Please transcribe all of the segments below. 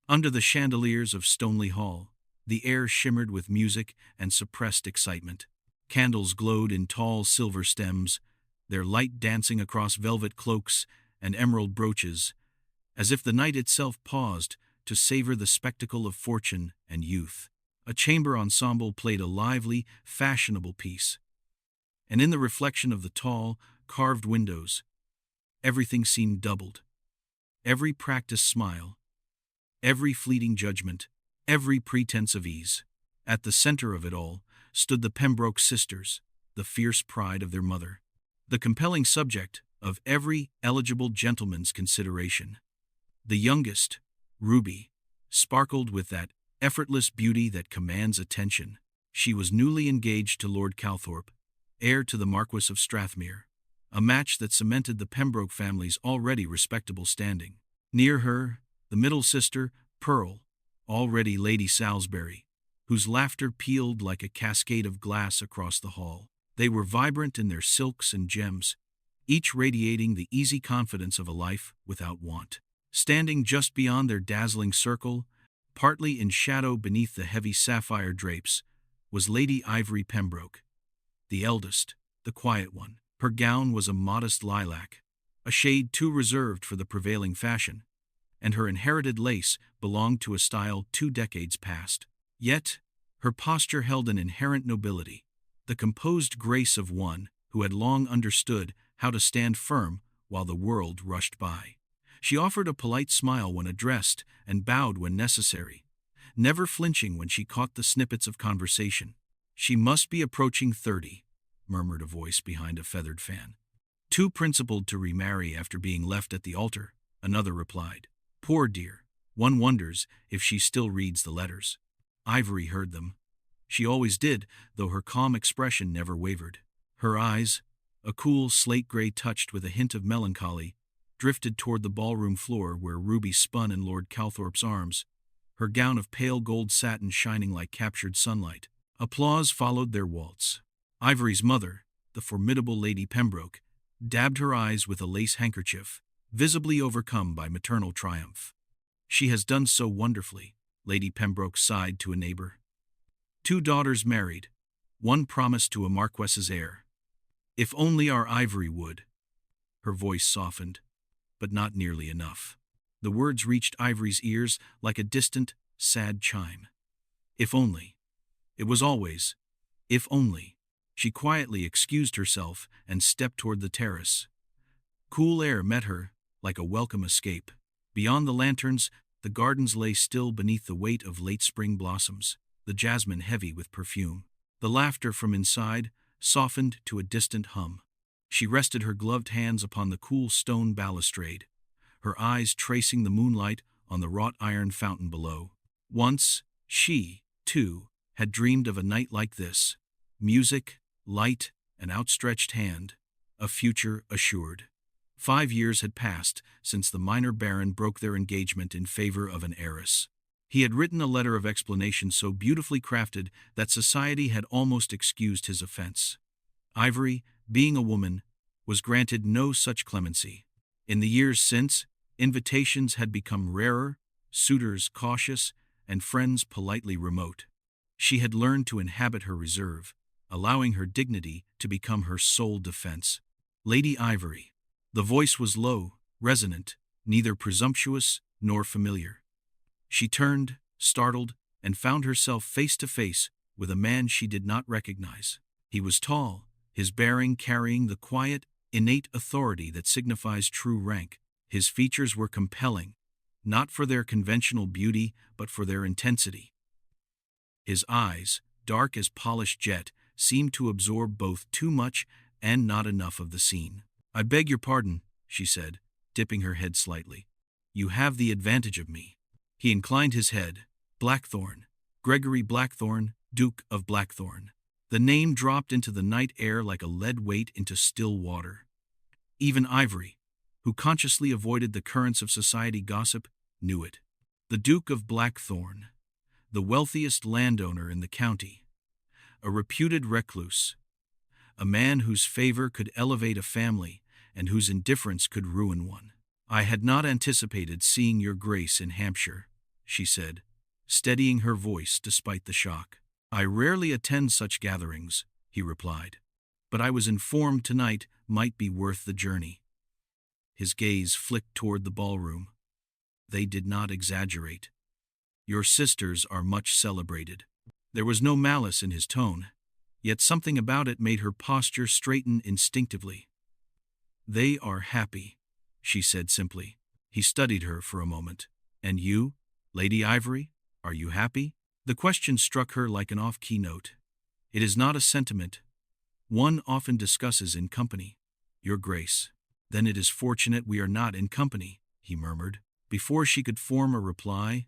Under the chandeliers of Stoneleigh Hall, the air shimmered with music and suppressed excitement. Candles glowed in tall silver stems, their light dancing across velvet cloaks and emerald brooches, as if the night itself paused to savor the spectacle of fortune and youth. A chamber ensemble played a lively, fashionable piece, and in the reflection of the tall, carved windows, everything seemed doubled. Every practiced smile, every fleeting judgment, every pretense of ease. At the center of it all stood the Pembroke sisters, the fierce pride of their mother, the compelling subject of every eligible gentleman's consideration. The youngest, Ruby, sparkled with that effortless beauty that commands attention. She was newly engaged to Lord Calthorpe, heir to the Marquess of Strathmere, a match that cemented the Pembroke family's already respectable standing. Near her, the middle sister, Pearl, already Lady Salisbury, whose laughter pealed like a cascade of glass across the hall. They were vibrant in their silks and gems, each radiating the easy confidence of a life without want. Standing just beyond their dazzling circle, partly in shadow beneath the heavy sapphire drapes, was Lady Ivory Pembroke, the eldest, the quiet one. Her gown was a modest lilac, a shade too reserved for the prevailing fashion, and her inherited lace belonged to a style 2 decades past. Yet, her posture held an inherent nobility, the composed grace of one who had long understood how to stand firm while the world rushed by. She offered a polite smile when addressed and bowed when necessary, never flinching when she caught the snippets of conversation. "She must be approaching 30, murmured a voice behind a feathered fan. "Too principled to remarry after being left at the altar," another replied. "Poor dear, one wonders if she still reads the letters." Ivory heard them. She always did, though her calm expression never wavered. Her eyes, a cool slate-gray touched with a hint of melancholy, drifted toward the ballroom floor where Ruby spun in Lord Calthorpe's arms, her gown of pale gold satin shining like captured sunlight. Applause followed their waltz. Ivory's mother, the formidable Lady Pembroke, dabbed her eyes with a lace handkerchief, visibly overcome by maternal triumph. "She has done so wonderfully," Lady Pembroke sighed to a neighbor. "2 daughters married, one promised to a marquess's heir. If only our Ivory would." Her voice softened, but not nearly enough. The words reached Ivory's ears like a distant, sad chime. If only. It was always, if only. She quietly excused herself and stepped toward the terrace. Cool air met her, like a welcome escape. Beyond the lanterns, the gardens lay still beneath the weight of late spring blossoms, the jasmine heavy with perfume. The laughter from inside softened to a distant hum. She rested her gloved hands upon the cool stone balustrade, her eyes tracing the moonlight on the wrought iron fountain below. Once, she, too, had dreamed of a night like this. Music, light, an outstretched hand, a future assured. 5 years had passed since the minor baron broke their engagement in favor of an heiress. He had written a letter of explanation so beautifully crafted that society had almost excused his offense. Ivory, being a woman, was granted no such clemency. In the years since, invitations had become rarer, suitors cautious, and friends politely remote. She had learned to inhabit her reserve, allowing her dignity to become her sole defense. Lady Ivory. The voice was low, resonant, neither presumptuous nor familiar. She turned, startled, and found herself face to face with a man she did not recognize. He was tall, his bearing carrying the quiet, innate authority that signifies true rank. His features were compelling, not for their conventional beauty, but for their intensity. His eyes, dark as polished jet, seemed to absorb both too much and not enough of the scene. "I beg your pardon," she said, dipping her head slightly. "You have the advantage of me." He inclined his head. "Blackthorne. Greggory Blackthorne, Duke of Blackthorne." The name dropped into the night air like a lead weight into still water. Even Ivory, who consciously avoided the currents of society gossip, knew it. The Duke of Blackthorne, the wealthiest landowner in the county, a reputed recluse, a man whose favor could elevate a family and whose indifference could ruin one. "I had not anticipated seeing your grace in Hampshire," she said, steadying her voice despite the shock. I rarely attend such gatherings, he replied, but I was informed tonight might be worth the journey. His gaze flicked toward the ballroom. They did not exaggerate. Your sisters are much celebrated. There was no malice in his tone, yet something about it made her posture straighten instinctively. They are happy, she said simply. He studied her for a moment. And you, Lady Ivory, are you happy? The question struck her like an off-key note. It is not a sentiment one often discusses in company. Your Grace. Then it is fortunate we are not in company, he murmured. Before she could form a reply,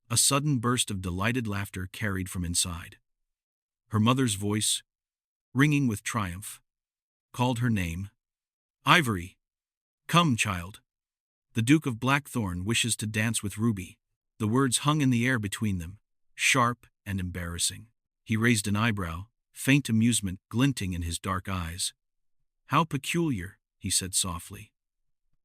a sudden burst of delighted laughter carried from inside. Her mother's voice, ringing with triumph, called her name. Ivory! Come, child! The Duke of Blackthorne wishes to dance with Ruby. The words hung in the air between them, sharp and embarrassing. He raised an eyebrow, faint amusement glinting in his dark eyes. How peculiar, he said softly.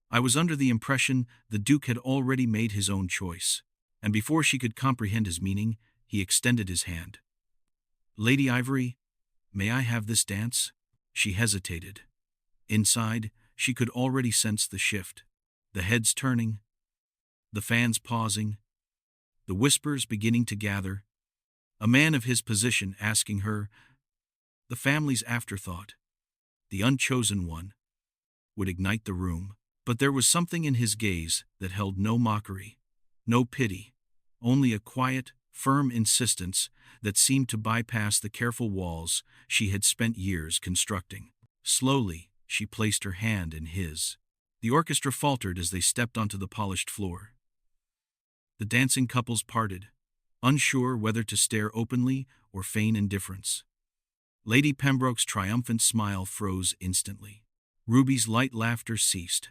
I was under the impression the Duke had already made his own choice, and before she could comprehend his meaning, he extended his hand. Lady Ivory, may I have this dance? She hesitated. Inside, she could already sense the shift. The heads turning, the fans pausing, the whispers beginning to gather. A man of his position asking her, the family's afterthought, the unchosen one, would ignite the room. But there was something in his gaze that held no mockery, no pity, only a quiet, firm insistence that seemed to bypass the careful walls she had spent years constructing. Slowly, she placed her hand in his. The orchestra faltered as they stepped onto the polished floor. The dancing couples parted, unsure whether to stare openly or feign indifference. Lady Pembroke's triumphant smile froze instantly. Ruby's light laughter ceased.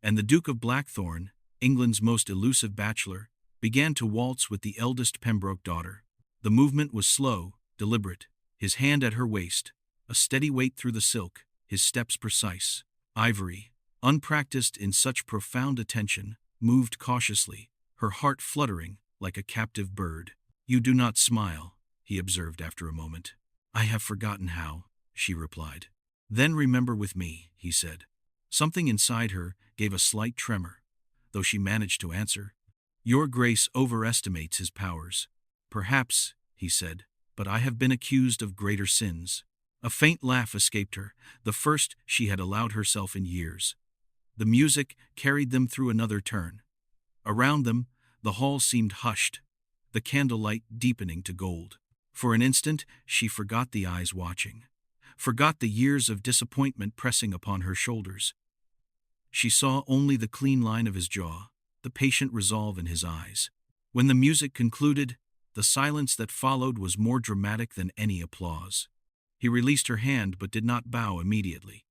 And the Duke of Blackthorne, England's most elusive bachelor, began to waltz with the eldest Pembroke daughter. The movement was slow, deliberate, his hand at her waist, a steady weight through the silk, his steps precise. Ivory, unpracticed in such profound attention, moved cautiously, her heart fluttering like a captive bird. You do not smile, he observed after a moment. I have forgotten how, she replied. Then remember with me, he said. Something inside her gave a slight tremor, though she managed to answer. Your Grace overestimates his powers. Perhaps, he said, but I have been accused of greater sins. A faint laugh escaped her, the first she had allowed herself in years. The music carried them through another turn. Around them, the hall seemed hushed, the candlelight deepening to gold. For an instant, she forgot the eyes watching, forgot the years of disappointment pressing upon her shoulders. She saw only the clean line of his jaw, the patient resolve in his eyes. When the music concluded, the silence that followed was more dramatic than any applause. He released her hand but did not bow immediately.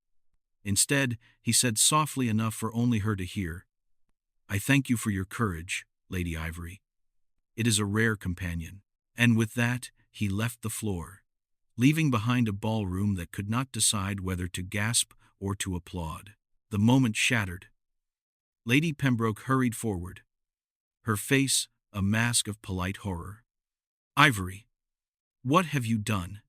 Instead, he said softly enough for only her to hear, I thank you for your courage, Lady Ivory. It is a rare companion. And with that, he left the floor, leaving behind a ballroom that could not decide whether to gasp or to applaud. The moment shattered. Lady Pembroke hurried forward, her face a mask of polite horror. Ivory, what have you done?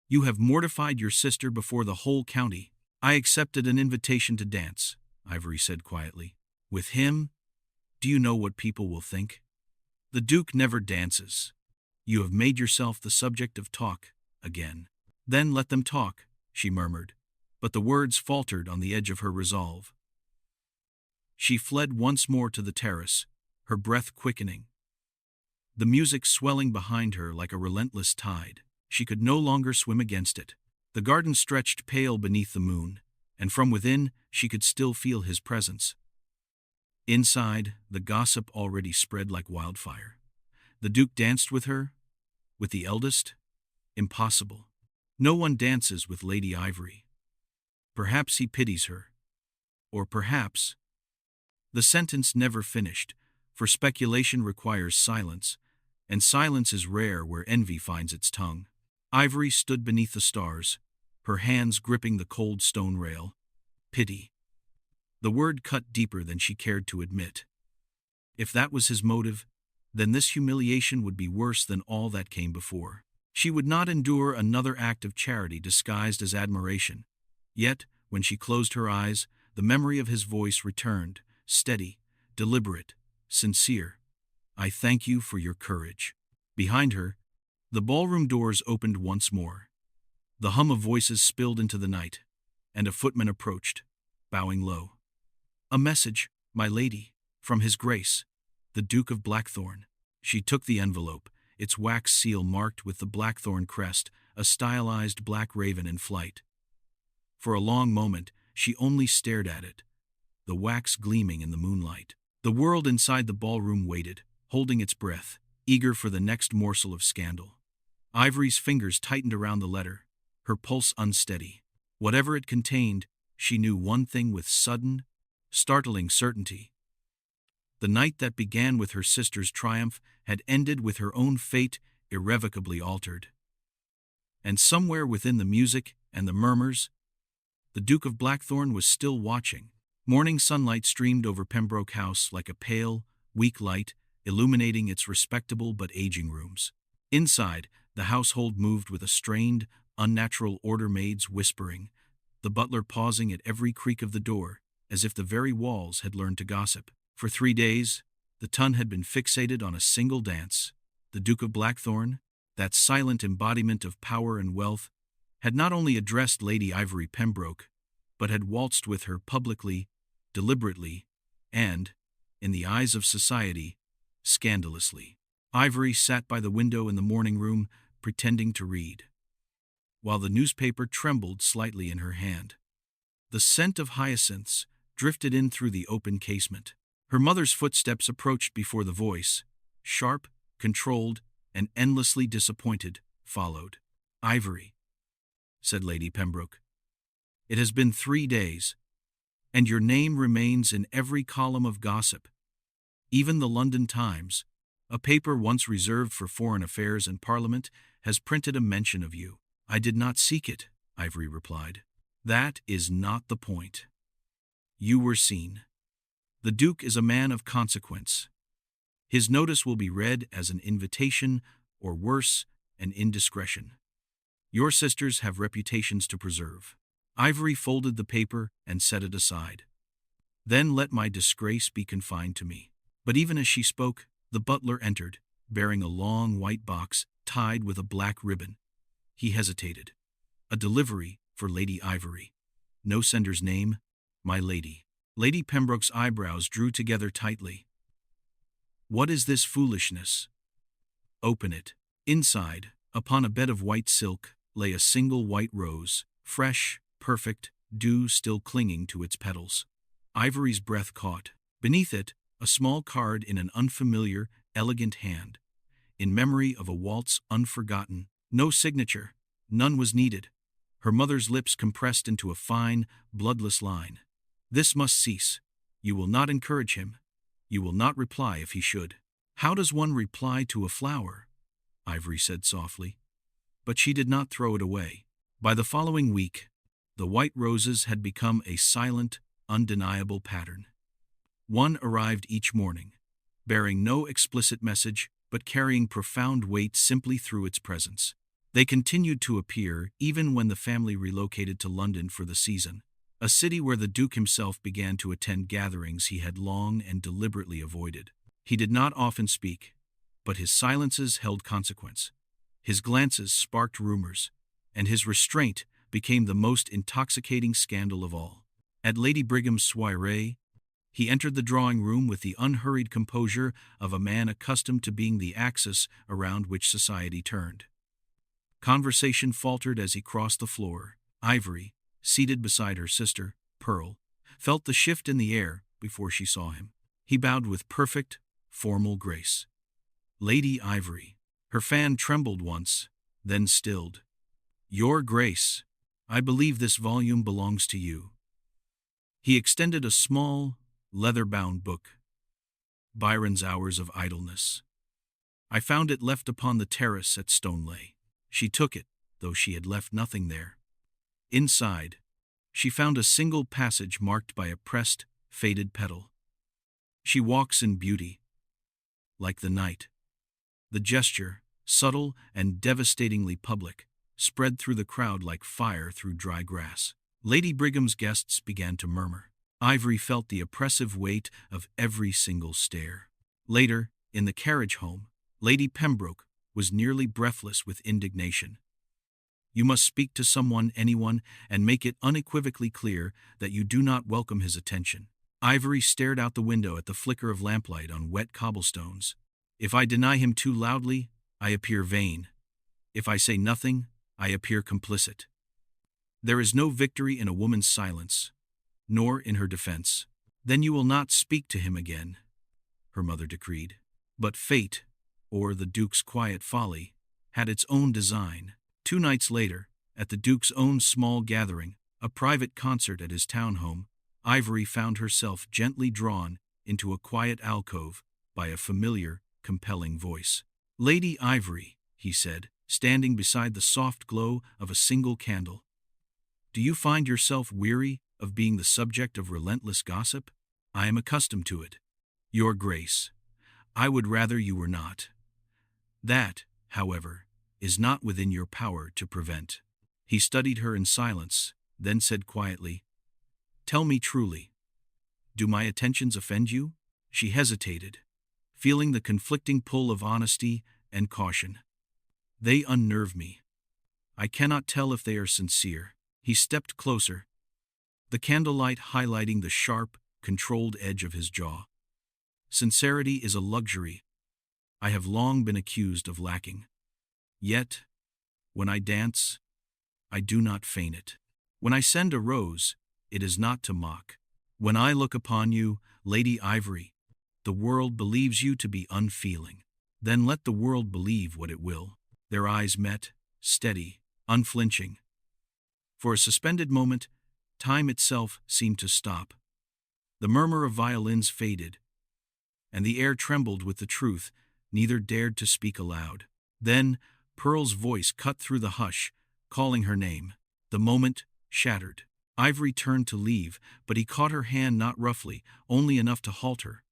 You have mortified your sister before the whole county. I accepted an invitation to dance, Ivory said quietly. With him? Do you know what people will think? The Duke never dances. You have made yourself the subject of talk, again. Then let them talk, she murmured, but the words faltered on the edge of her resolve. She fled once more to the terrace, her breath quickening. The music swelling behind her like a relentless tide. She could no longer swim against it. The garden stretched pale beneath the moon, and from within she could still feel his presence. Inside, the gossip already spread like wildfire. The Duke danced with her? With the eldest? Impossible. No one dances with Lady Ivory. Perhaps he pities her. Or perhaps... The sentence never finished, for speculation requires silence, and silence is rare where envy finds its tongue. Ivory stood beneath the stars, her hands gripping the cold stone rail. Pity. The word cut deeper than she cared to admit. If that was his motive, then this humiliation would be worse than all that came before. She would not endure another act of charity disguised as admiration. Yet, when she closed her eyes, the memory of his voice returned, steady, deliberate, sincere. "I thank you for your courage." Behind her, the ballroom doors opened once more. The hum of voices spilled into the night, and a footman approached, bowing low. "A message, my lady, from His Grace, the Duke of Blackthorne." She took the envelope, its wax seal marked with the Blackthorne crest, a stylized black raven in flight. For a long moment, she only stared at it, the wax gleaming in the moonlight. The world inside the ballroom waited, holding its breath, eager for the next morsel of scandal. Ivory's fingers tightened around the letter, her pulse unsteady. Whatever it contained, she knew one thing with sudden, startling certainty. The night that began with her sister's triumph had ended with her own fate irrevocably altered. And somewhere within the music and the murmurs, the Duke of Blackthorne was still watching. Morning sunlight streamed over Pembroke House like a pale, weak light, illuminating its respectable but aging rooms. Inside, the household moved with a strained, unnatural order, maids whispering, the butler pausing at every creak of the door, as if the very walls had learned to gossip. For 3 days, the ton had been fixated on a single dance. The Duke of Blackthorne, that silent embodiment of power and wealth, had not only addressed Lady Ivory Pembroke, but had waltzed with her publicly, deliberately, and, in the eyes of society, scandalously. Ivory sat by the window in the morning room, pretending to read, while the newspaper trembled slightly in her hand. The scent of hyacinths drifted in through the open casement. Her mother's footsteps approached before the voice, sharp, controlled, and endlessly disappointed, followed. "Ivory," said Lady Pembroke, "it has been 3 days, and your name remains in every column of gossip. Even the London Times, a paper once reserved for foreign affairs and Parliament, has printed a mention of you." "I did not seek it," Ivory replied. "That is not the point. You were seen. The Duke is a man of consequence. His notice will be read as an invitation, or worse, an indiscretion. Your sisters have reputations to preserve." Ivory folded the paper and set it aside. "Then let my disgrace be confined to me." But even as she spoke, the butler entered, bearing a long white box tied with a black ribbon. He hesitated. "A delivery for Lady Ivory. No sender's name, my lady." Lady Pembroke's eyebrows drew together tightly. "What is this foolishness?" "Open it." Inside, upon a bed of white silk, lay a single white rose, fresh, perfect, dew still clinging to its petals. Ivory's breath caught. Beneath it, a small card in an unfamiliar, elegant hand, in memory of a waltz unforgotten. No signature, none was needed. Her mother's lips compressed into a fine, bloodless line. "This must cease. You will not encourage him. You will not reply if he should." "How does one reply to a flower?" Ivory said softly. But she did not throw it away. By the following week, the white roses had become a silent, undeniable pattern. One arrived each morning, bearing no explicit message, but carrying profound weight simply through its presence. They continued to appear even when the family relocated to London for the season, a city where the Duke himself began to attend gatherings he had long and deliberately avoided. He did not often speak, but his silences held consequence. His glances sparked rumors, and his restraint became the most intoxicating scandal of all. At Lady Brigham's soirée, he entered the drawing-room with the unhurried composure of a man accustomed to being the axis around which society turned. Conversation faltered as he crossed the floor. Ivory, seated beside her sister, Pearl, felt the shift in the air before she saw him. He bowed with perfect, formal grace. "Lady Ivory." Her fan trembled once, then stilled. "Your Grace, I believe this volume belongs to you." He extended a small, leather-bound book. "Byron's Hours of Idleness. I found it left upon the terrace at Stoneleigh." She took it, though she had left nothing there. Inside, she found a single passage marked by a pressed, faded petal. "She walks in beauty. like the night. The gesture, subtle and devastatingly public, spread through the crowd like fire through dry grass. Lady Brigham's guests began to murmur. Ivory felt the oppressive weight of every single stare. Later, in the carriage home, Lady Pembroke was nearly breathless with indignation. You must speak to someone, anyone, and make it unequivocally clear that you do not welcome his attention. Ivory stared out the window at the flicker of lamplight on wet cobblestones. If I deny him too loudly, I appear vain. If I say nothing, I appear complicit. There is no victory in a woman's silence, nor in her defense. Then you will not speak to him again, her mother decreed. But fate, or the Duke's quiet folly, had its own design. 2 nights later, at the Duke's own small gathering, a private concert at his town home, Ivory found herself gently drawn into a quiet alcove by a familiar, compelling voice. "Lady Ivory," he said, standing beside the soft glow of a single candle. "Do you find yourself weary of being the subject of relentless gossip? I am accustomed to it. Your Grace, I would rather you were not. That, however, is not within your power to prevent." He studied her in silence, then said quietly, "Tell me truly, do my attentions offend you?" She hesitated, feeling the conflicting pull of honesty and caution. "They unnerve me. I cannot tell if they are sincere." He stepped closer, the candlelight highlighting the sharp, controlled edge of his jaw. "Sincerity is a luxury I have long been accused of lacking. Yet, when I dance, I do not feign it. When I send a rose, it is not to mock. When I look upon you, Lady Ivory, the world believes you to be unfeeling. Then let the world believe what it will." Their eyes met, steady, unflinching. For a suspended moment, time itself seemed to stop. The murmur of violins faded, and the air trembled with the truth neither dared to speak aloud. Then, Pearl's voice cut through the hush, calling her name. The moment shattered. Ivory turned to leave, but he caught her hand not roughly, only enough to halt her.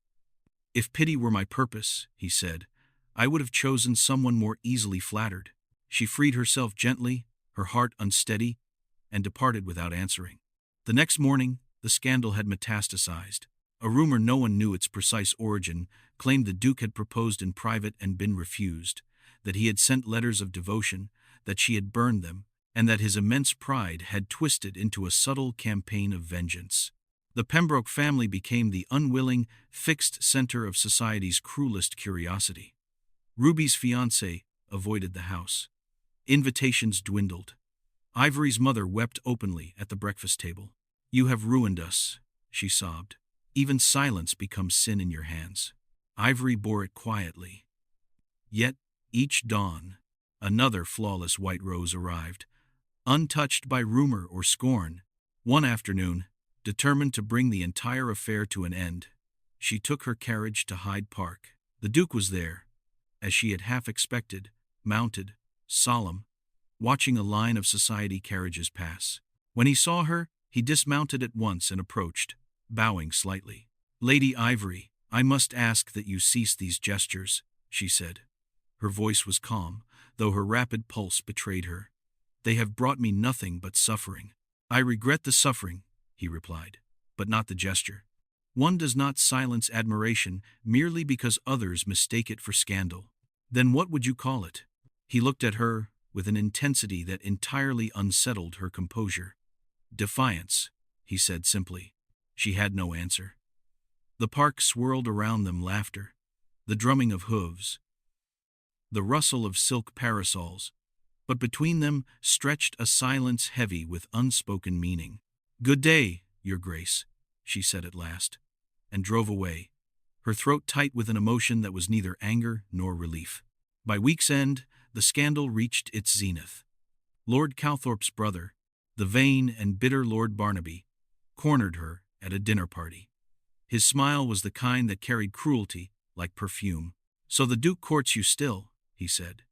"If pity were my purpose," he said, "I would have chosen someone more easily flattered." She freed herself gently, her heart unsteady, and departed without answering. The next morning, the scandal had metastasized. A rumor no one knew its precise origin claimed the Duke had proposed in private and been refused, that he had sent letters of devotion, that she had burned them, and that his immense pride had twisted into a subtle campaign of vengeance. The Pembroke family became the unwilling, fixed center of society's cruelest curiosity. Ruby's fiancé avoided the house. Invitations dwindled. Ivory's mother wept openly at the breakfast table. "You have ruined us," she sobbed. "Even silence becomes sin in your hands." Ivory bore it quietly. Yet, each dawn, another flawless white rose arrived, untouched by rumor or scorn. One afternoon, determined to bring the entire affair to an end, she took her carriage to Hyde Park. The Duke was there, as she had half expected, mounted, solemn, watching a line of society carriages pass. When he saw her, he dismounted at once and approached, bowing slightly. "Lady Ivory, I must ask that you cease these gestures," she said. Her voice was calm, though her rapid pulse betrayed her. "They have brought me nothing but suffering." "I regret the suffering," he replied, "but not the gesture. One does not silence admiration merely because others mistake it for scandal." "Then what would you call it?" He looked at her with an intensity that entirely unsettled her composure. "Defiance," he said simply. She had no answer. The park swirled around them, laughter, the drumming of hooves, the rustle of silk parasols, but between them stretched a silence heavy with unspoken meaning. "Good day, Your Grace," she said at last, and drove away, her throat tight with an emotion that was neither anger nor relief. By week's end, the scandal reached its zenith. Lord Calthorpe's brother, the vain and bitter Lord Barnaby, cornered her at a dinner party. His smile was the kind that carried cruelty like perfume. "So the Duke courts you still," he said.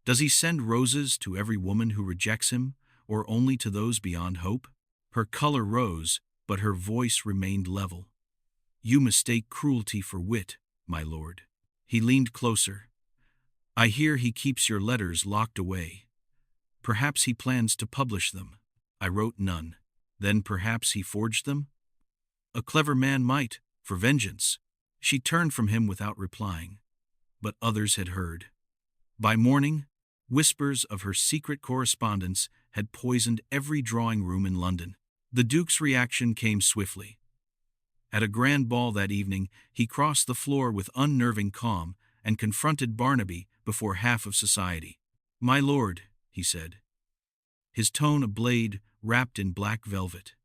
"Does he send roses to every woman who rejects him, or only to those beyond hope?" Her color rose, but her voice remained level. "You mistake cruelty for wit, my lord." He leaned closer. "I hear he keeps your letters locked away. Perhaps he plans to publish them." I wrote none. "Then perhaps he forged them?" "A clever man might, for vengeance." She turned from him without replying. But others had heard. By morning, whispers of her secret correspondence had poisoned every drawing room in London. The Duke's reaction came swiftly. At a grand ball that evening, he crossed the floor with unnerving calm and confronted Barnaby before half of society. "My lord," he said, his tone a blade wrapped in black velvet,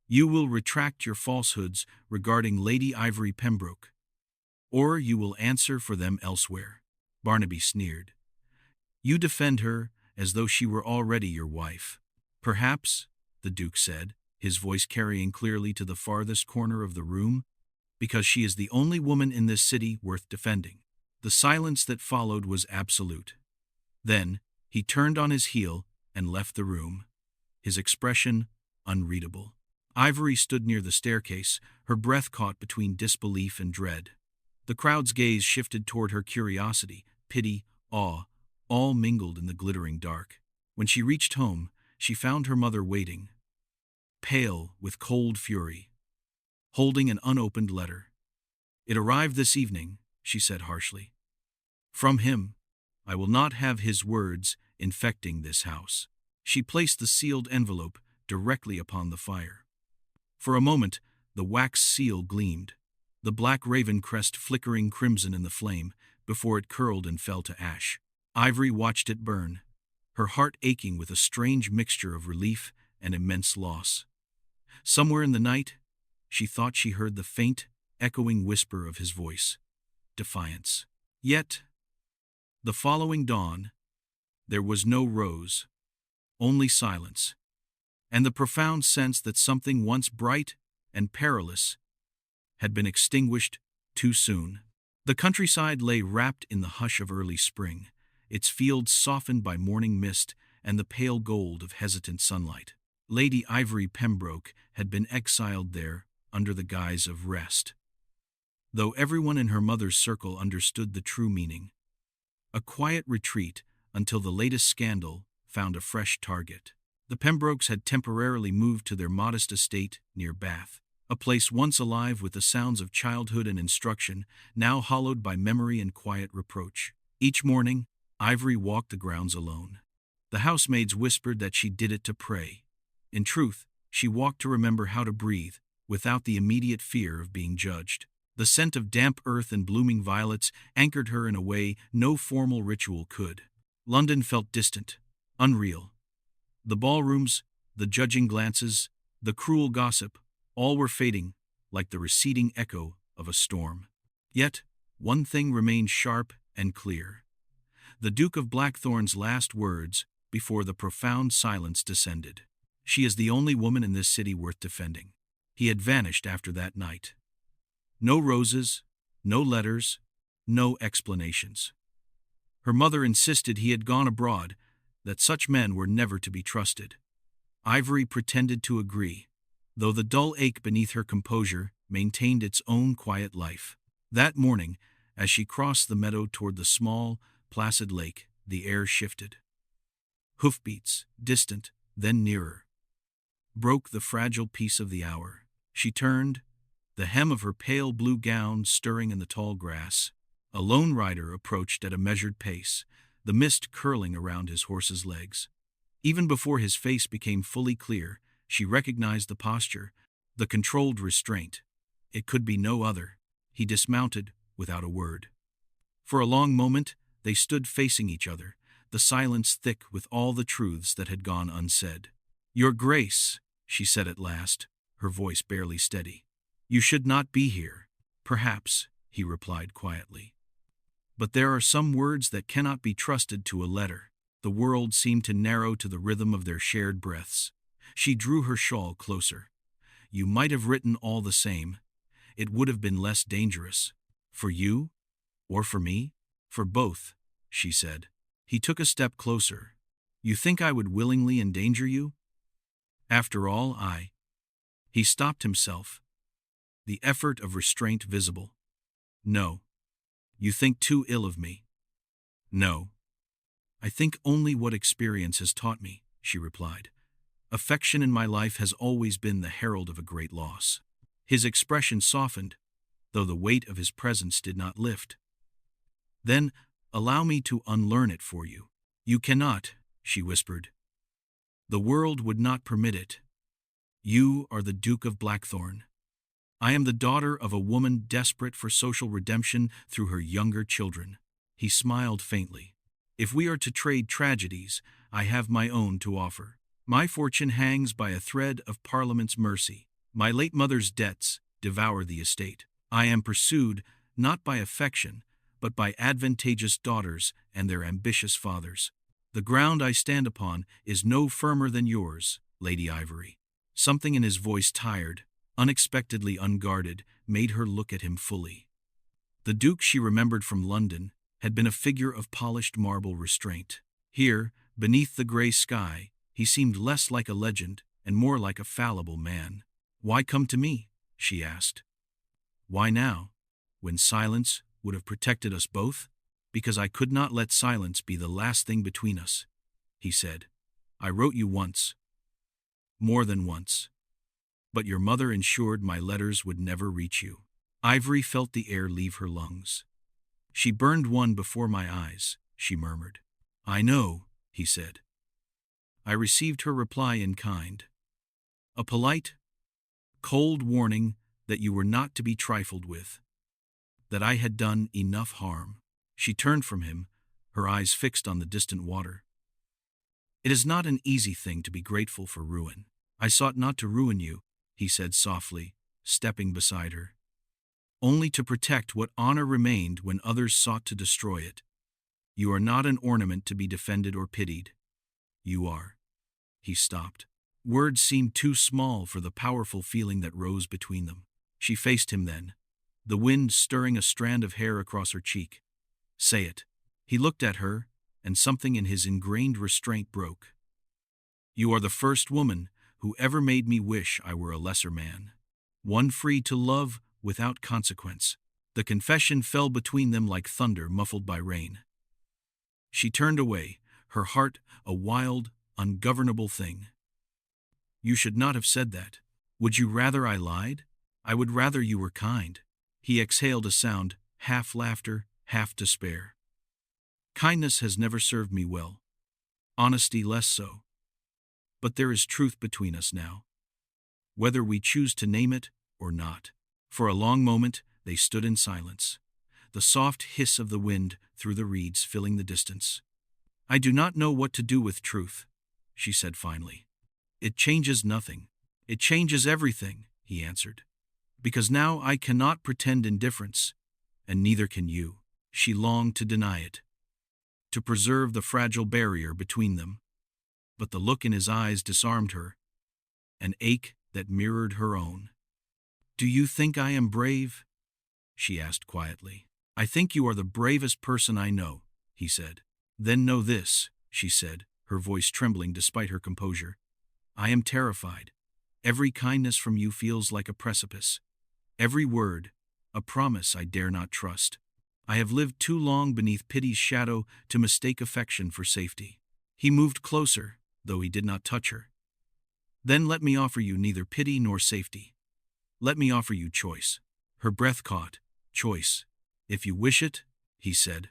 "you will retract your falsehoods regarding Lady Ivory Pembroke, or you will answer for them elsewhere." Barnaby sneered. "You defend her as though she were already your wife." "Perhaps," the Duke said, his voice carrying clearly to the farthest corner of the room, "because she is the only woman in this city worth defending." The silence that followed was absolute. Then, he turned on his heel and left the room, his expression unreadable. Ivory stood near the staircase, her breath caught between disbelief and dread. The crowd's gaze shifted toward her, curiosity, pity, awe, all mingled in the glittering dark. When she reached home, she found her mother waiting, pale with cold fury, holding an unopened letter. "It arrived this evening," she said harshly. "From him. I will not have his words infecting this house." She placed the sealed envelope directly upon the fire. For a moment, the wax seal gleamed, the black raven crest flickering crimson in the flame, before it curled and fell to ash. Ivory watched it burn, her heart aching with a strange mixture of relief and immense loss. Somewhere in the night, she thought she heard the faint, echoing whisper of his voice, defiance. Yet, the following dawn, there was no rose, only silence, and the profound sense that something once bright and perilous had been extinguished too soon. The countryside lay wrapped in the hush of early spring, its fields softened by morning mist and the pale gold of hesitant sunlight. Lady Ivory Pembroke had been exiled there under the guise of rest, though everyone in her mother's circle understood the true meaning. A quiet retreat until the latest scandal found a fresh target. The Pembrokes had temporarily moved to their modest estate near Bath, a place once alive with the sounds of childhood and instruction, now hollowed by memory and quiet reproach. Each morning, Ivory walked the grounds alone. The housemaids whispered that she did it to pray. In truth, she walked to remember how to breathe, without the immediate fear of being judged. The scent of damp earth and blooming violets anchored her in a way no formal ritual could. London felt distant, unreal. The ballrooms, the judging glances, the cruel gossip, all were fading, like the receding echo of a storm. Yet, one thing remained sharp and clear. The Duke of Blackthorne's last words before the profound silence descended. "She is the only woman in this city worth defending." He had vanished after that night. No roses, no letters, no explanations. Her mother insisted he had gone abroad, that such men were never to be trusted. Ivory pretended to agree, though the dull ache beneath her composure maintained its own quiet life. That morning, as she crossed the meadow toward the small, placid lake, the air shifted. Hoofbeats, distant, then nearer, broke the fragile peace of the hour. She turned, the hem of her pale blue gown stirring in the tall grass. A lone rider approached at a measured pace, the mist curling around his horse's legs. Even before his face became fully clear, she recognized the posture, the controlled restraint. It could be no other. He dismounted without a word. For a long moment, they stood facing each other, the silence thick with all the truths that had gone unsaid. "Your Grace," she said at last, her voice barely steady, "you should not be here." "Perhaps," he replied quietly. "But there are some words that cannot be trusted to a letter." The world seemed to narrow to the rhythm of their shared breaths. She drew her shawl closer. "You might have written all the same. It would have been less dangerous. For you? Or for me?" "For both," she said. He took a step closer. "You think I would willingly endanger you? After all, He stopped himself, the effort of restraint visible. "No. You think too ill of me. No. I think only what experience has taught me, she replied. Affection in my life has always been the herald of a great loss. His expression softened, though the weight of his presence did not lift. Then, allow me to unlearn it for you. You cannot, she whispered. The world would not permit it. You are the Duke of Blackthorne. I am the daughter of a woman desperate for social redemption through her younger children. He smiled faintly. If we are to trade tragedies, I have my own to offer. My fortune hangs by a thread of Parliament's mercy. My late mother's debts devour the estate. I am pursued, not by affection, but by advantageous daughters and their ambitious fathers. The ground I stand upon is no firmer than yours, Lady Ivory. Something in his voice, tired, unexpectedly unguarded, made her look at him fully. The Duke she remembered from London had been a figure of polished marble restraint. Here, beneath the gray sky, he seemed less like a legend and more like a fallible man. Why come to me? She asked. Why now, when silence would have protected us both? Because I could not let silence be the last thing between us, he said. I wrote you once. More than once. But your mother ensured my letters would never reach you. Ivory felt the air leave her lungs. She burned one before my eyes, she murmured. I know, he said. I received her reply in kind. A polite, cold warning that you were not to be trifled with. That I had done enough harm. She turned from him, her eyes fixed on the distant water. It is not an easy thing to be grateful for ruin. I sought not to ruin you, he said softly, stepping beside her. Only to protect what honor remained when others sought to destroy it. You are not an ornament to be defended or pitied. You are. He stopped. Words seemed too small for the powerful feeling that rose between them. She faced him then, the wind stirring a strand of hair across her cheek. Say it. He looked at her, and something in his ingrained restraint broke. You are the first woman who ever made me wish I were a lesser man. One free to love without consequence. The confession fell between them like thunder muffled by rain. She turned away, her heart a wild, ungovernable thing. You should not have said that. Would you rather I lied? I would rather you were kind. He exhaled a sound, half laughter, half despair. Kindness has never served me well. Honesty less so. But there is truth between us now. Whether we choose to name it or not. For a long moment, they stood in silence. The soft hiss of the wind through the reeds filling the distance. I do not know what to do with truth, she said finally. It changes nothing. It changes everything, he answered. Because now I cannot pretend indifference, and neither can you. She longed to deny it, to preserve the fragile barrier between them. But the look in his eyes disarmed her, an ache that mirrored her own. Do you think I am brave? She asked quietly. I think you are the bravest person I know, he said. Then know this, she said, her voice trembling despite her composure. I am terrified. Every kindness from you feels like a precipice. Every word, a promise I dare not trust. I have lived too long beneath pity's shadow to mistake affection for safety. He moved closer, though he did not touch her. Then let me offer you neither pity nor safety. Let me offer you choice. Her breath caught. Choice. If you wish it, he said.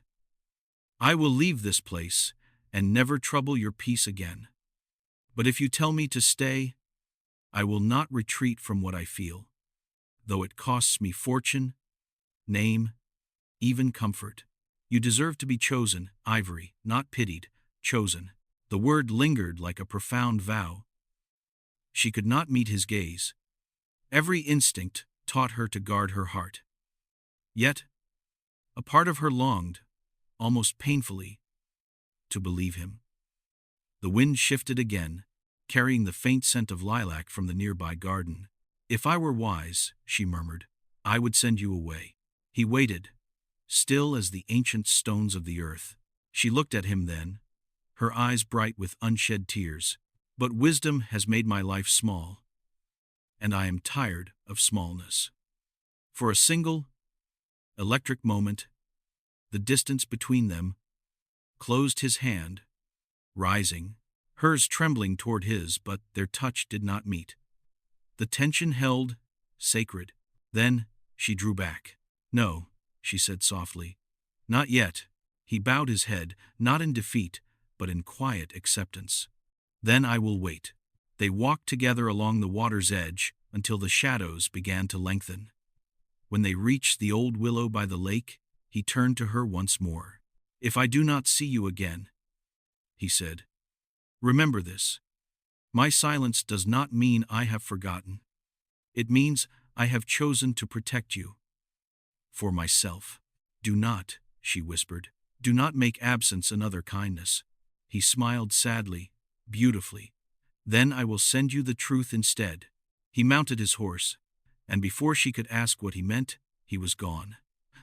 I will leave this place and never trouble your peace again. But if you tell me to stay, I will not retreat from what I feel, though it costs me fortune, name, even comfort. You deserve to be chosen, Ivory, not pitied, chosen. The word lingered like a profound vow. She could not meet his gaze. Every instinct taught her to guard her heart. Yet, a part of her longed, almost painfully, to believe him. The wind shifted again, carrying the faint scent of lilac from the nearby garden. If I were wise, she murmured, I would send you away. He waited, still as the ancient stones of the earth. She looked at him then, her eyes bright with unshed tears. But wisdom has made my life small, and I am tired of smallness. For a single, electric moment, The distance between them closed his hand, rising, hers trembling toward his, but their touch did not meet. The tension held, sacred. Then she drew back. "No," she said softly. "Not yet." He bowed his head, not in defeat, but in quiet acceptance. "Then I will wait." They walked together along the water's edge until the shadows began to lengthen. When they reached the old willow by the lake, he turned to her once more. "If I do not see you again," he said, "remember this. My silence does not mean I have forgotten. It means I have chosen to protect you. For myself." "Do not," she whispered. "Do not make absence another kindness." He smiled sadly, beautifully. "Then I will send you the truth instead." He mounted his horse, and before she could ask what he meant, he was gone.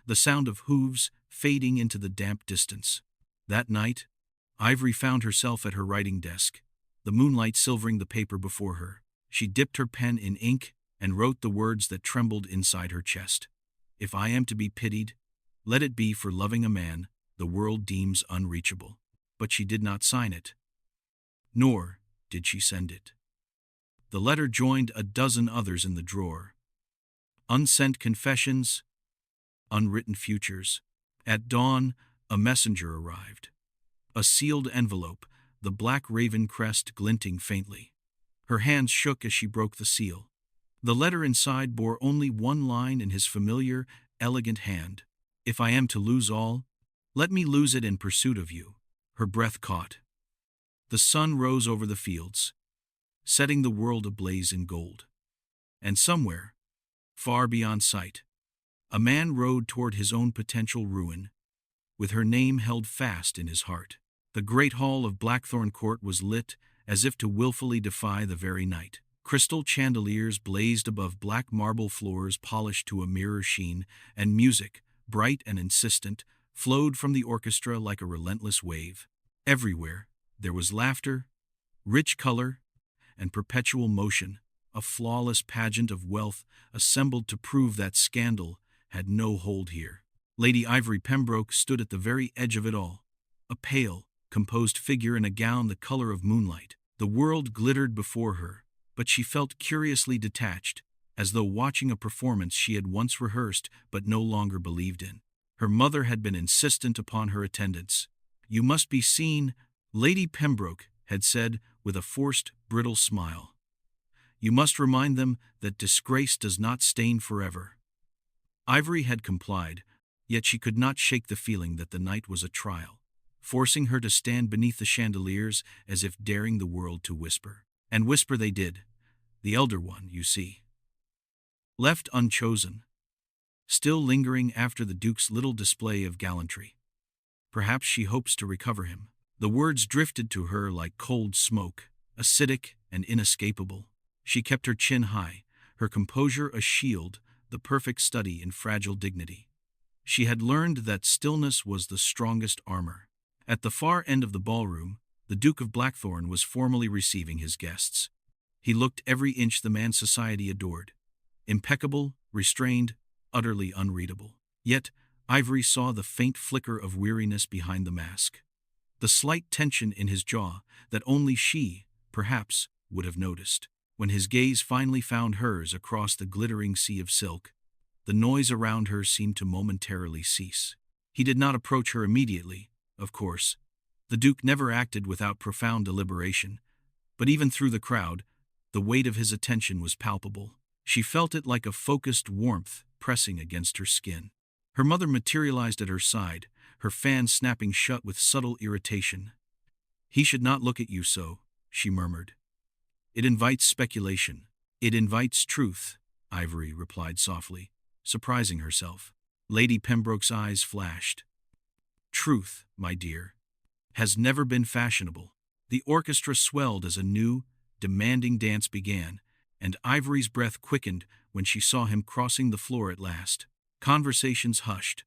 The sound of hooves fading into the damp distance. That night, Ivory found herself at her writing desk, the moonlight silvering the paper before her. She dipped her pen in ink and wrote the words that trembled inside her chest. "If I am to be pitied, let it be for loving a man the world deems unreachable." But she did not sign it. Nor did she send it. The letter joined a dozen others in the drawer. Unsent confessions, unwritten futures. At dawn, a messenger arrived. A sealed envelope, the black raven crest glinting faintly. Her hands shook as she broke the seal. The letter inside bore only one line in his familiar, elegant hand. "If I am to lose all, let me lose it in pursuit of you." Her breath caught. The sun rose over the fields, setting the world ablaze in gold. And somewhere, far beyond sight, a man rode toward his own potential ruin, with her name held fast in his heart. The great hall of Blackthorne Court was lit, as if to willfully defy the very night. Crystal chandeliers blazed above black marble floors polished to a mirror sheen, and music, bright and insistent, flowed from the orchestra like a relentless wave. Everywhere, there was laughter, rich color, and perpetual motion, a flawless pageant of wealth assembled to prove that scandal had no hold here. Lady Ivory Pembroke stood at the very edge of it all, a pale, composed figure in a gown the color of moonlight. The world glittered before her, but she felt curiously detached, as though watching a performance she had once rehearsed but no longer believed in. Her mother had been insistent upon her attendance. "You must be seen," Lady Pembroke had said with a forced, brittle smile. "You must remind them that disgrace does not stain forever." Ivory had complied, yet she could not shake the feeling that the night was a trial, forcing her to stand beneath the chandeliers as if daring the world to whisper. And whisper they did. The elder one, you see. Left unchosen, still lingering after the Duke's little display of gallantry. Perhaps she hopes to recover him. The words drifted to her like cold smoke, acidic and inescapable. She kept her chin high, her composure a shield, the perfect study in fragile dignity. She had learned that stillness was the strongest armor. At the far end of the ballroom, the Duke of Blackthorne was formally receiving his guests. He looked every inch the man society adored. Impeccable, restrained, utterly unreadable. Yet, Ivory saw the faint flicker of weariness behind the mask. The slight tension in his jaw that only she, perhaps, would have noticed. When his gaze finally found hers across the glittering sea of silk, the noise around her seemed to momentarily cease. He did not approach her immediately, of course. The Duke never acted without profound deliberation, but even through the crowd, the weight of his attention was palpable. She felt it like a focused warmth pressing against her skin. Her mother materialized at her side, her fan snapping shut with subtle irritation. "He should not look at you so," she murmured. "It invites speculation. It invites truth," Ivory replied softly, surprising herself. Lady Pembroke's eyes flashed. "Truth, my dear, has never been fashionable." The orchestra swelled as a new, demanding dance began, and Ivory's breath quickened when she saw him crossing the floor at last. Conversations hushed.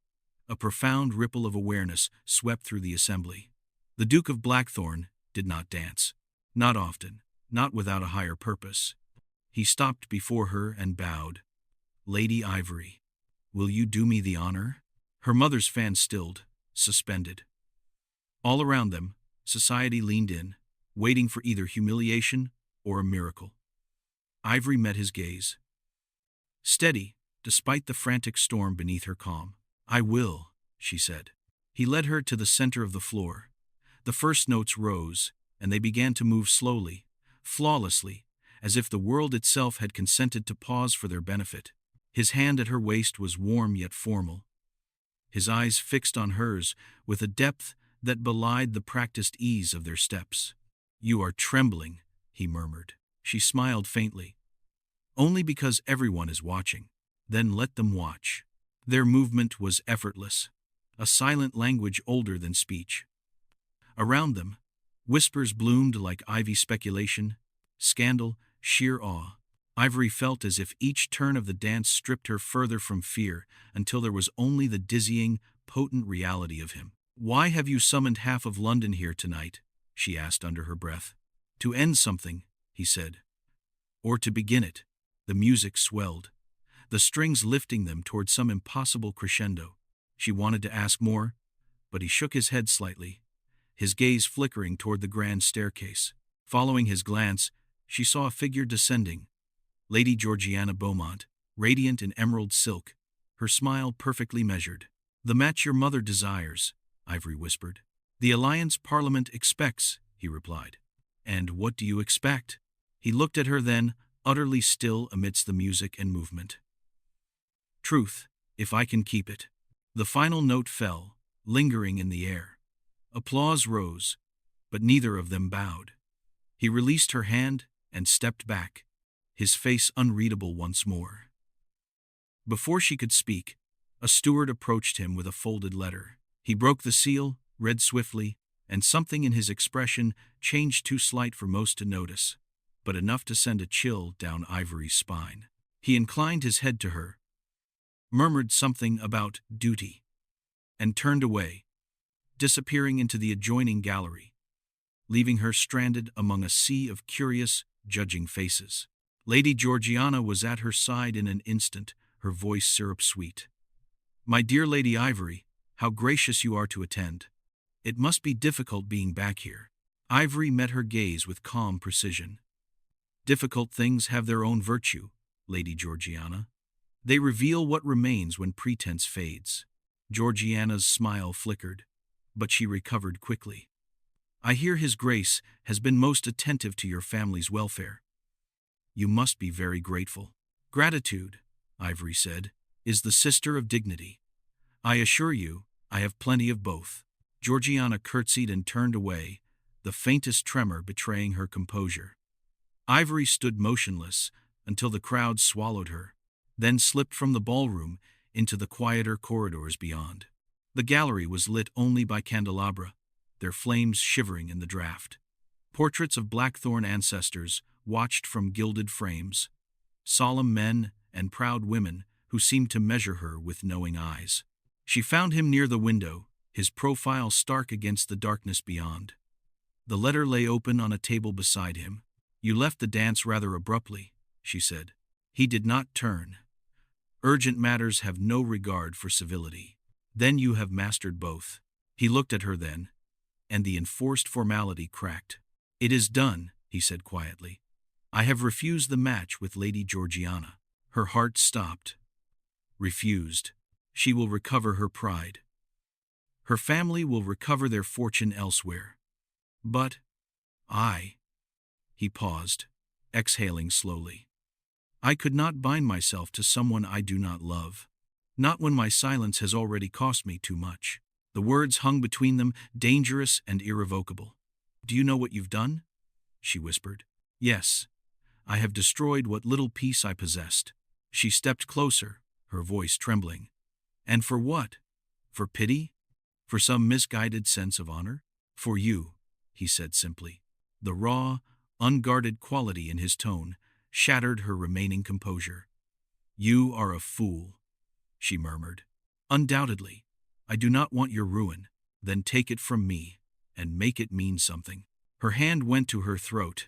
A profound ripple of awareness swept through the assembly. The Duke of Blackthorne did not dance. Not often, not without a higher purpose. He stopped before her and bowed. "Lady Ivory, will you do me the honor?" Her mother's fan stilled, suspended. All around them, society leaned in, waiting for either humiliation or a miracle. Ivory met his gaze. Steady, despite the frantic storm beneath her calm. "I will," she said. He led her to the center of the floor. The first notes rose, and they began to move slowly, flawlessly, as if the world itself had consented to pause for their benefit. His hand at her waist was warm yet formal, his eyes fixed on hers with a depth that belied the practiced ease of their steps. "You are trembling," he murmured. She smiled faintly. "Only because everyone is watching." "Then let them watch." Their movement was effortless, a silent language older than speech. Around them, whispers bloomed like ivy, speculation, scandal, sheer awe. Ivory felt as if each turn of the dance stripped her further from fear until there was only the dizzying, potent reality of him. "Why have you summoned half of London here tonight?" she asked under her breath. "To end something," he said. "Or to begin it." The music swelled, the strings lifting them toward some impossible crescendo. She wanted to ask more, but he shook his head slightly, his gaze flickering toward the grand staircase. Following his glance, she saw a figure descending. Lady Georgiana Beaumont, radiant in emerald silk, her smile perfectly measured. "The match your mother desires," Ivory whispered. "The alliance Parliament expects," he replied. "And what do you expect?" He looked at her then, utterly still amidst the music and movement. "Truth, if I can keep it." The final note fell, lingering in the air. Applause rose, but neither of them bowed. He released her hand and stepped back, his face unreadable once more. Before she could speak, a steward approached him with a folded letter. He broke the seal, read swiftly, and something in his expression changed too slight for most to notice, but enough to send a chill down Ivory's spine. He inclined his head to her, murmured something about duty, and turned away, disappearing into the adjoining gallery, leaving her stranded among a sea of curious, judging faces. Lady Georgiana was at her side in an instant, her voice syrup-sweet. "My dear Lady Ivory, how gracious you are to attend. It must be difficult being back here." Ivory met her gaze with calm precision. "Difficult things have their own virtue, Lady Georgiana. They reveal what remains when pretense fades." Georgiana's smile flickered, but she recovered quickly. "I hear His Grace has been most attentive to your family's welfare. You must be very grateful." "Gratitude," Ivory said, "is the sister of dignity. I assure you, I have plenty of both." Georgiana curtsied and turned away, the faintest tremor betraying her composure. Ivory stood motionless until the crowd swallowed her, then slipped from the ballroom into the quieter corridors beyond. The gallery was lit only by candelabra, their flames shivering in the draught. Portraits of Blackthorne ancestors watched from gilded frames, solemn men and proud women who seemed to measure her with knowing eyes. She found him near the window, his profile stark against the darkness beyond. The letter lay open on a table beside him. "You left the dance rather abruptly," she said. He did not turn. "Urgent matters have no regard for civility. Then you have mastered both." He looked at her then, and the enforced formality cracked. "It is done," he said quietly. "I have refused the match with Lady Georgiana." Her heart stopped. Refused. She will recover her pride. Her family will recover their fortune elsewhere. But he paused, exhaling slowly. "I could not bind myself to someone I do not love. Not when my silence has already cost me too much." The words hung between them, dangerous and irrevocable. "Do you know what you've done?" she whispered. "Yes. I have destroyed what little peace I possessed." She stepped closer, her voice trembling. "And for what? For pity? For some misguided sense of honor?" "For you," he said simply. The raw, unguarded quality in his tone shattered her remaining composure. "You are a fool," she murmured. "Undoubtedly. I do not want your ruin. Then take it from me, and make it mean something." Her hand went to her throat,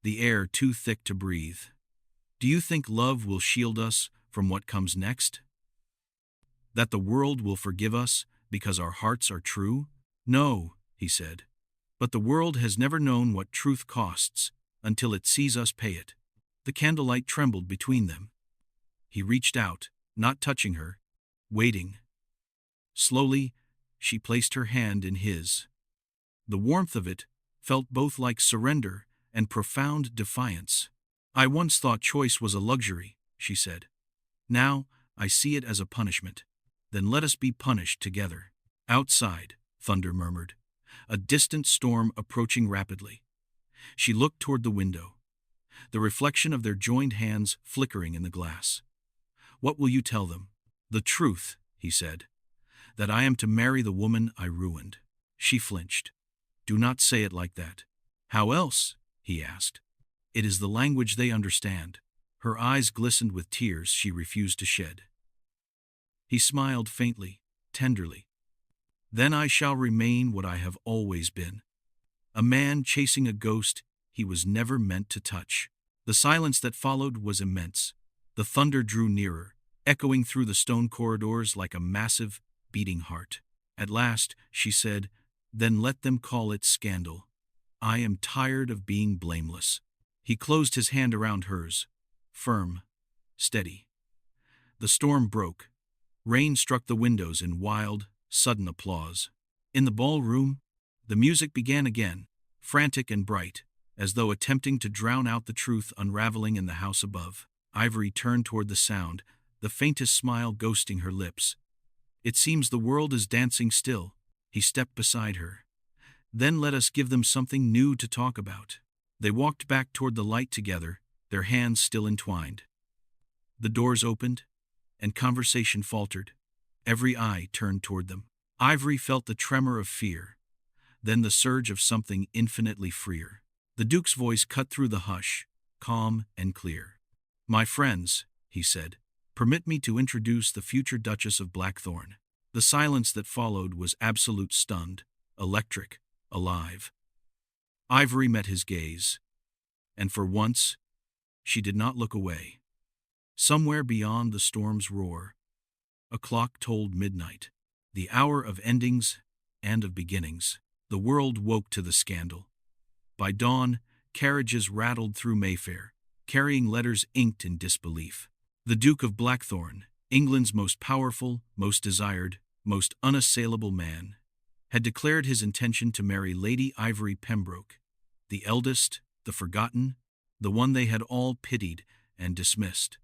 the air too thick to breathe. "Do you think love will shield us from what comes next? That the world will forgive us Because our hearts are true? No, he said. But the world has never known what truth costs until it sees us pay it. The candlelight trembled between them. He reached out, not touching her, waiting. Slowly, she placed her hand in his. The warmth of it felt both like surrender and profound defiance. I once thought choice was a luxury, she said. Now, I see it as a punishment. Then let us be punished together. Outside, thunder murmured, a distant storm approaching rapidly. She looked toward the window, the reflection of their joined hands flickering in the glass. What will you tell them? The truth, he said. That I am to marry the woman I ruined. She flinched. Do not say it like that. How else? He asked. It is the language they understand. Her eyes glistened with tears she refused to shed. He smiled faintly, tenderly. Then I shall remain what I have always been. A man chasing a ghost he was never meant to touch. The silence that followed was immense. The thunder drew nearer, echoing through the stone corridors like a massive, beating heart. At last, she said, Then let them call it scandal. I am tired of being blameless. He closed his hand around hers, firm, steady. The storm broke. Rain struck the windows in wild, sudden applause. In the ballroom, the music began again, frantic and bright, as though attempting to drown out the truth unraveling in the house above. Ivory turned toward the sound, the faintest smile ghosting her lips. It seems the world is dancing still. He stepped beside her. Then let us give them something new to talk about. They walked back toward the light together, their hands still entwined. The doors opened, and conversation faltered. Every eye turned toward them. Ivory felt the tremor of fear, then the surge of something infinitely freer. The Duke's voice cut through the hush, calm and clear. My friends, he said, permit me to introduce the future Duchess of Blackthorne. The silence that followed was absolute, stunned, electric, alive. Ivory met his gaze, and for once, she did not look away. Somewhere beyond the storm's roar, a clock told midnight, the hour of endings and of beginnings. The world woke to the scandal. By dawn, carriages rattled through Mayfair, carrying letters inked in disbelief. The Duke of Blackthorne, England's most powerful, most desired, most unassailable man, had declared his intention to marry Lady Ivory Pembroke, the eldest, the forgotten, the one they had all pitied and dismissed.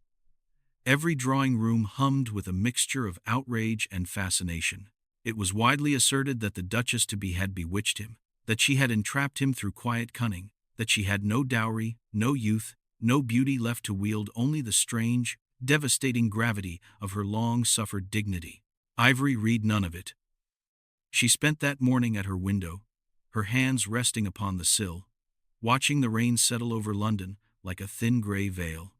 Every drawing-room hummed with a mixture of outrage and fascination. It was widely asserted that the Duchess-to-be had bewitched him, that she had entrapped him through quiet cunning, that she had no dowry, no youth, no beauty left to wield only the strange, devastating gravity of her long-suffered dignity. Ivory read none of it. She spent that morning at her window, her hands resting upon the sill, watching the rain settle over London like a thin gray veil.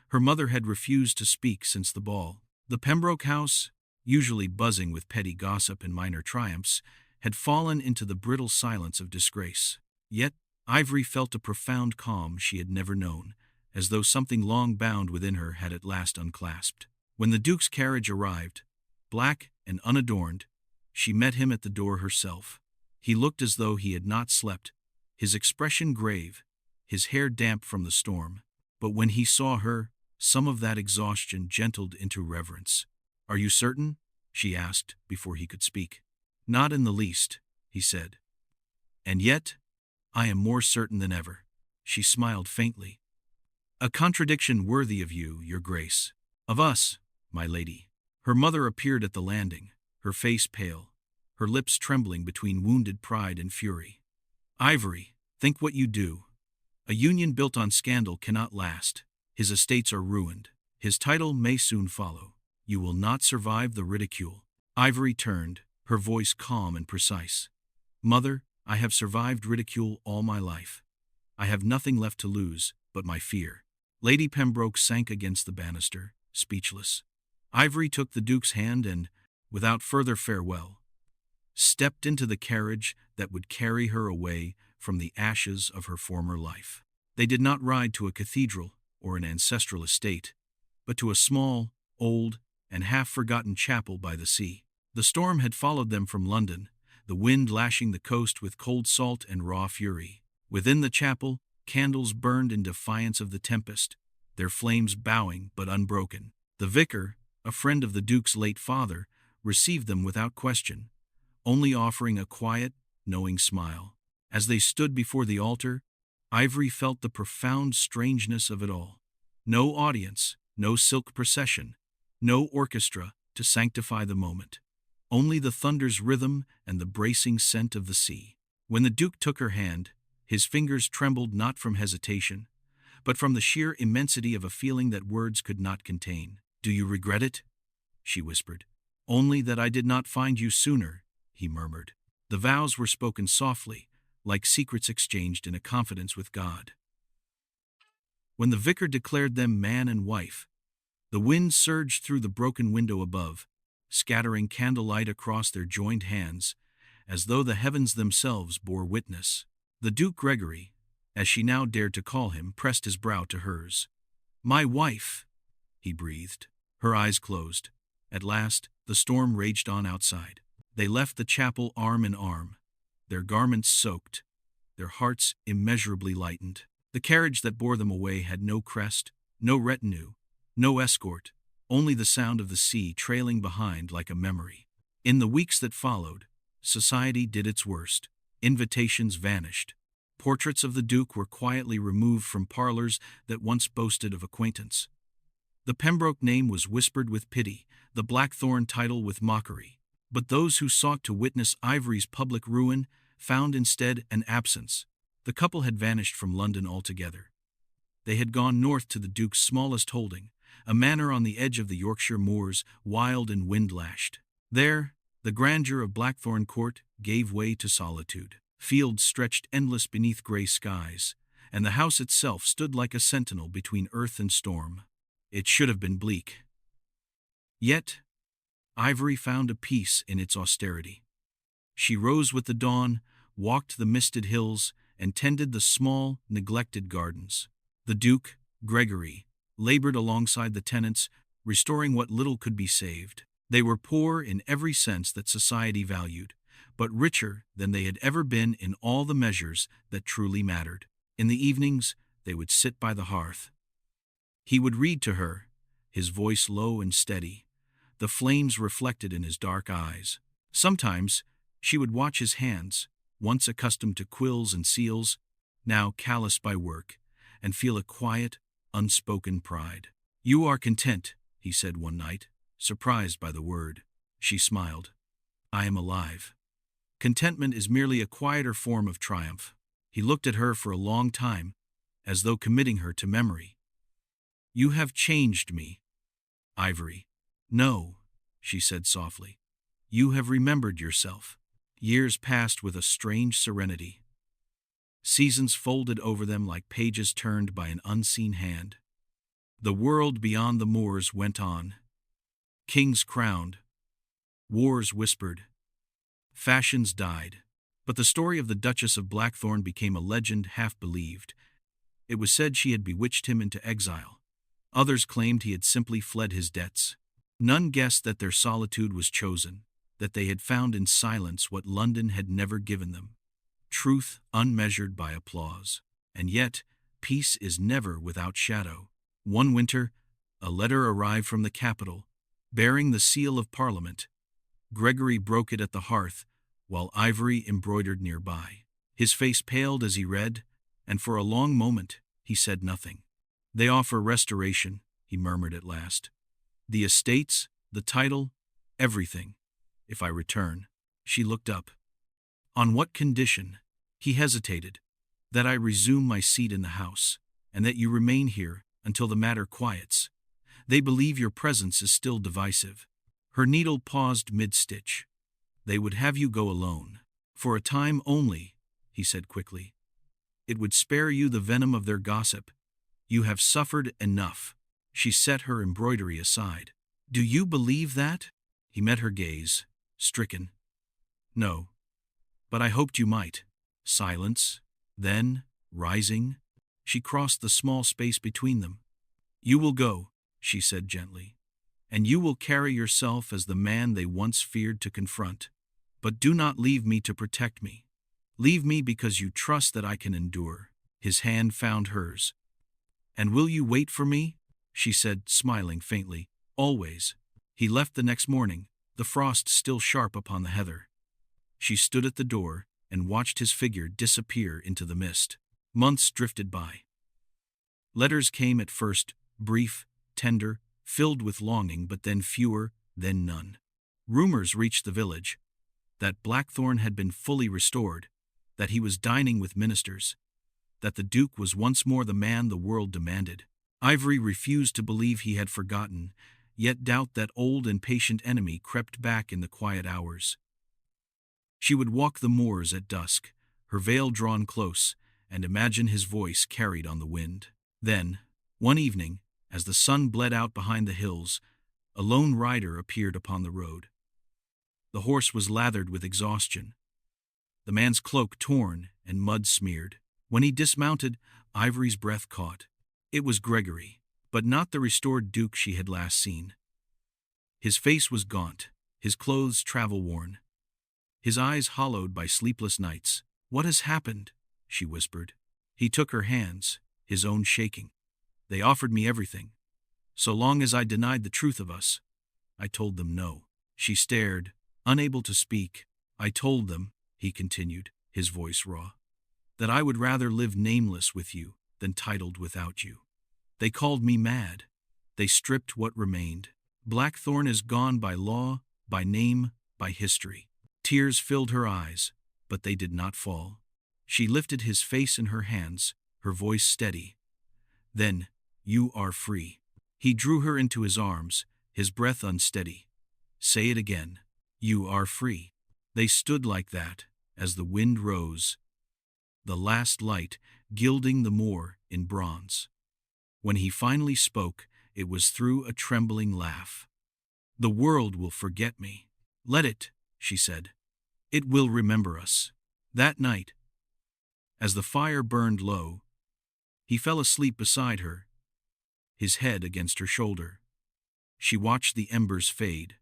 Her mother had refused to speak since the ball. The Pembroke house, usually buzzing with petty gossip and minor triumphs, had fallen into the brittle silence of disgrace. Yet, Ivory felt a profound calm she had never known, as though something long bound within her had at last unclasped. When the Duke's carriage arrived, black and unadorned, she met him at the door herself. He looked as though he had not slept, his expression grave, his hair damp from the storm. But when he saw her, some of that exhaustion gentled into reverence. Are you certain? She asked before he could speak. Not in the least, he said. And yet, I am more certain than ever. She smiled faintly. A contradiction worthy of you, your grace. Of us, my lady. Her mother appeared at the landing, her face pale, her lips trembling between wounded pride and fury. Ivory, think what you do. A union built on scandal cannot last. His estates are ruined. His title may soon follow. You will not survive the ridicule. Ivory turned, her voice calm and precise. Mother, I have survived ridicule all my life. I have nothing left to lose but my fear. Lady Pembroke sank against the banister, speechless. Ivory took the Duke's hand and, without further farewell, stepped into the carriage that would carry her away from the ashes of her former life. They did not ride to a cathedral or an ancestral estate, but to a small, old, and half-forgotten chapel by the sea. The storm had followed them from London, the wind lashing the coast with cold salt and raw fury. Within the chapel, candles burned in defiance of the tempest, their flames bowing but unbroken. The vicar, a friend of the Duke's late father, received them without question, only offering a quiet, knowing smile. As they stood before the altar, Ivory felt the profound strangeness of it all. No audience, no silk procession, no orchestra to sanctify the moment. Only the thunder's rhythm and the bracing scent of the sea. When the Duke took her hand, his fingers trembled not from hesitation, but from the sheer immensity of a feeling that words could not contain. "Do you regret it?" she whispered. "Only that I did not find you sooner," he murmured. The vows were spoken softly, like secrets exchanged in a confidence with God. When the vicar declared them man and wife, the wind surged through the broken window above, scattering candlelight across their joined hands, as though the heavens themselves bore witness. The Duke Greggory, as she now dared to call him, pressed his brow to hers. "My wife," he breathed. Her eyes closed. At last, the storm raged on outside. They left the chapel arm in arm, their garments soaked, their hearts immeasurably lightened. The carriage that bore them away had no crest, no retinue, no escort, only the sound of the sea trailing behind like a memory. In the weeks that followed, society did its worst. Invitations vanished. Portraits of the Duke were quietly removed from parlors that once boasted of acquaintance. The Pembroke name was whispered with pity, the Blackthorne title with mockery. But those who sought to witness Ivory's public ruin found instead an absence. The couple had vanished from London altogether. They had gone north to the Duke's smallest holding, a manor on the edge of the Yorkshire moors, wild and wind-lashed. There, the grandeur of Blackthorne Court gave way to solitude. Fields stretched endless beneath grey skies, and the house itself stood like a sentinel between earth and storm. It should have been bleak. Yet, Ivory found a peace in its austerity. She rose with the dawn, walked the misted hills, and tended the small, neglected gardens. The Duke, Greggory, labored alongside the tenants, restoring what little could be saved. They were poor in every sense that society valued, but richer than they had ever been in all the measures that truly mattered. In the evenings, they would sit by the hearth. He would read to her, his voice low and steady, the flames reflected in his dark eyes. Sometimes, she would watch his hands, once accustomed to quills and seals, now calloused by work, and feel a quiet, unspoken pride. "You are content," he said one night, surprised by the word. She smiled. "I am alive." Contentment is merely a quieter form of triumph. He looked at her for a long time, as though committing her to memory. "You have changed me, Ivory." "No," she said softly. "You have remembered yourself." Years passed with a strange serenity. Seasons folded over them like pages turned by an unseen hand. The world beyond the moors went on. Kings crowned. Wars whispered. Fashions died. But the story of the Duchess of Blackthorne became a legend half-believed. It was said she had bewitched him into exile. Others claimed he had simply fled his debts. None guessed that their solitude was chosen, that they had found in silence what London had never given them. Truth unmeasured by applause. And yet, peace is never without shadow. One winter, a letter arrived from the capital, bearing the seal of Parliament. Greggory broke it at the hearth, while Ivory embroidered nearby. His face paled as he read, and for a long moment he said nothing. "They offer restoration," he murmured at last. "The estates, the title, everything, if I return." She looked up. "On what condition?" He hesitated. "That I resume my seat in the house, and that you remain here until the matter quiets. They believe your presence is still divisive." Her needle paused mid-stitch. "They would have you go alone." "For a time only," he said quickly. "It would spare you the venom of their gossip. You have suffered enough." She set her embroidery aside. "Do you believe that?" He met her gaze, stricken. "No. But I hoped you might." Silence. Then, rising, she crossed the small space between them. "You will go," she said gently. and you will carry yourself as the man they once feared to confront. But do not leave me to protect me. Leave me because you trust that I can endure." His hand found hers. "And will you wait for me?" she said, smiling faintly. "Always." He left the next morning, the frost still sharp upon the heather. She stood at the door and watched his figure disappear into the mist. Months drifted by. Letters came at first, brief, tender, filled with longing, but then fewer, then none. Rumors reached the village that Blackthorne had been fully restored, that he was dining with ministers, that the Duke was once more the man the world demanded. Ivory refused to believe he had forgotten, yet doubt that old and patient enemy crept back in the quiet hours. She would walk the moors at dusk, her veil drawn close, and imagine his voice carried on the wind. Then, one evening, as the sun bled out behind the hills, a lone rider appeared upon the road. The horse was lathered with exhaustion, the man's cloak torn and mud-smeared. When he dismounted, Ivory's breath caught. It was Greggory, but not the restored Duke she had last seen. His face was gaunt, his clothes travel-worn, his eyes hollowed by sleepless nights. "What has happened?" she whispered. He took her hands, his own shaking. "They offered me everything. So long as I denied the truth of us, I told them no." She stared, unable to speak. "I told them," he continued, his voice raw, "that I would rather live nameless with you than titled without you. They called me mad. They stripped what remained. Blackthorne is gone by law, by name, by history." Tears filled her eyes, but they did not fall. She lifted his face in her hands, her voice steady. "Then, you are free." He drew her into his arms, his breath unsteady. "Say it again. You are free." They stood like that, as the wind rose, the last light gilding the moor in bronze. When he finally spoke, it was through a trembling laugh. "The world will forget me. Let it," she said. "It will remember us." That night, as the fire burned low, he fell asleep beside her, his head against her shoulder. She watched the embers fade,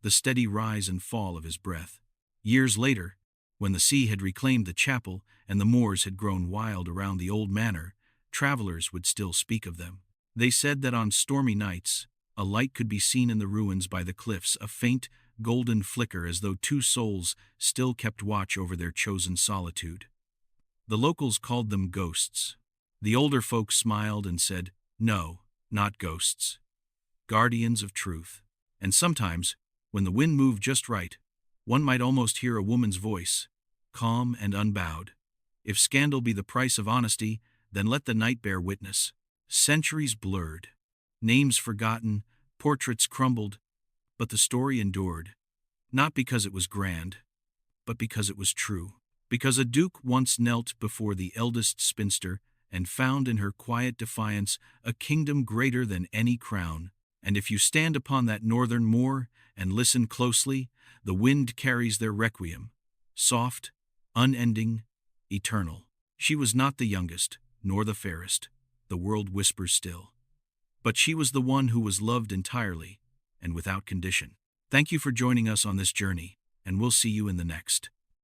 the steady rise and fall of his breath. Years later, when the sea had reclaimed the chapel and the moors had grown wild around the old manor, travelers would still speak of them. They said that on stormy nights, a light could be seen in the ruins by the cliffs, a faint, golden flicker as though two souls still kept watch over their chosen solitude. The locals called them ghosts. The older folk smiled and said, "No, not ghosts. Guardians of truth." And sometimes, when the wind moved just right, one might almost hear a woman's voice, calm and unbowed. "If scandal be the price of honesty, then let the night bear witness." Centuries blurred, names forgotten, portraits crumbled, but the story endured, not because it was grand, but because it was true. Because a duke once knelt before the eldest spinster and found in her quiet defiance a kingdom greater than any crown. And if you stand upon that northern moor and listen closely, the wind carries their requiem, soft, unending, eternal. She was not the youngest, nor the fairest, the world whispers still. But she was the one who was loved entirely and without condition. Thank you for joining us on this journey, and we'll see you in the next.